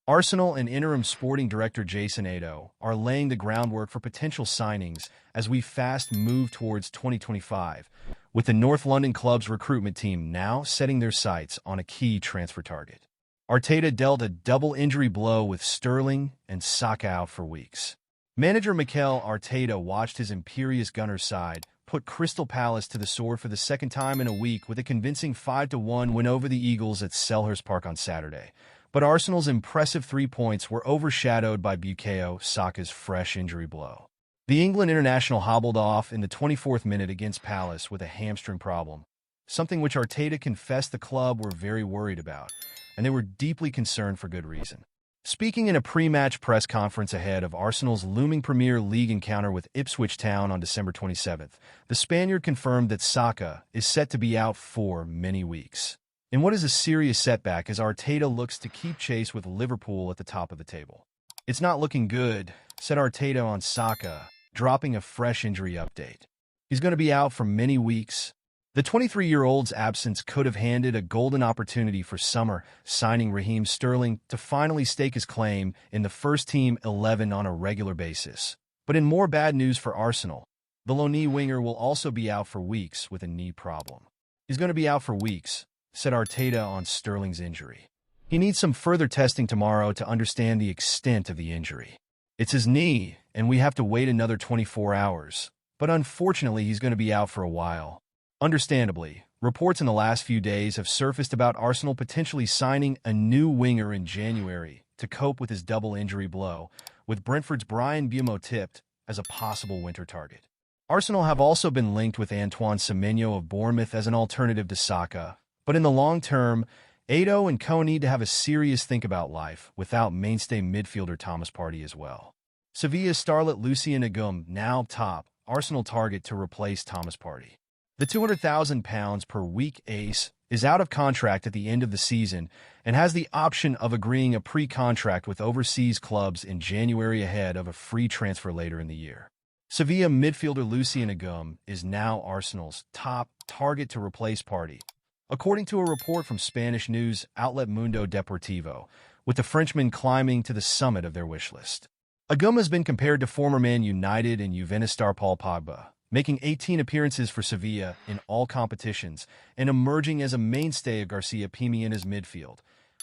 Arsenal and interim sporting director Jason Ado are laying the groundwork for potential signings as we fast move towards 2025, with the North London club's recruitment team now setting their sights on a key transfer target. Arteta dealt a double injury blow with Sterling and Saka out for weeks. Manager Mikel Arteta watched his imperious Gunners side put Crystal Palace to the sword for the second time in a week with a convincing 5-1 win over the Eagles at Selhurst Park on Saturday. But Arsenal's impressive 3 points were overshadowed by Bukayo Saka's fresh injury blow. The England international hobbled off in the 24th minute against Palace with a hamstring problem, something which Arteta confessed the club were very worried about, and they were deeply concerned for good reason. Speaking in a pre-match press conference ahead of Arsenal's looming Premier League encounter with Ipswich Town on December 27th, the Spaniard confirmed that Saka is set to be out for many weeks, in what is a serious setback as Arteta looks to keep chase with Liverpool at the top of the table. "It's not looking good," said Arteta on Saka, dropping a fresh injury update. "He's going to be out for many weeks." The 23-year-old's absence could have handed a golden opportunity for summer, signing Raheem Sterling to finally stake his claim in the first-team 11 on a regular basis. But in more bad news for Arsenal, the Loney winger will also be out for weeks with a knee problem. "He's going to be out for weeks," said Arteta on Sterling's injury. "He needs some further testing tomorrow to understand the extent of the injury. It's his knee, and we have to wait another 24 hours. But unfortunately, he's going to be out for a while." Understandably, reports in the last few days have surfaced about Arsenal potentially signing a new winger in January to cope with his double injury blow, with Brentford's Brian Mbeumo tipped as a possible winter target. Arsenal have also been linked with Antoine Semenyo of Bournemouth as an alternative to Saka, but in the long term, Ado and co need to have a serious think about life without mainstay midfielder Thomas Partey as well. Sevilla's starlet Lucien Agum now top Arsenal target to replace Thomas Partey. The £200,000 per week ace is out of contract at the end of the season and has the option of agreeing a pre-contract with overseas clubs in January ahead of a free transfer later in the year. Sevilla midfielder Lucien Agum is now Arsenal's top target to replace Partey, according to a report from Spanish news outlet Mundo Deportivo, with the Frenchman climbing to the summit of their wish list. Agum has been compared to former Man United and Juventus star Paul Pogba, making 18 appearances for Sevilla in all competitions and emerging as a mainstay of Garcia Pimienta's midfield,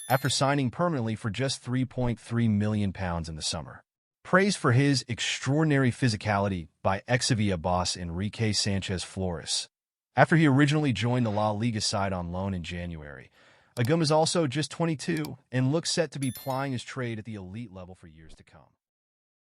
after signing permanently for just £3.3 million in the summer. Praise for his extraordinary physicality by ex-Sevilla boss Enrique Sanchez Flores. After he originally joined the La Liga side on loan in January, Agum is also just 22 and looks set to be plying his trade at the elite level for years to come.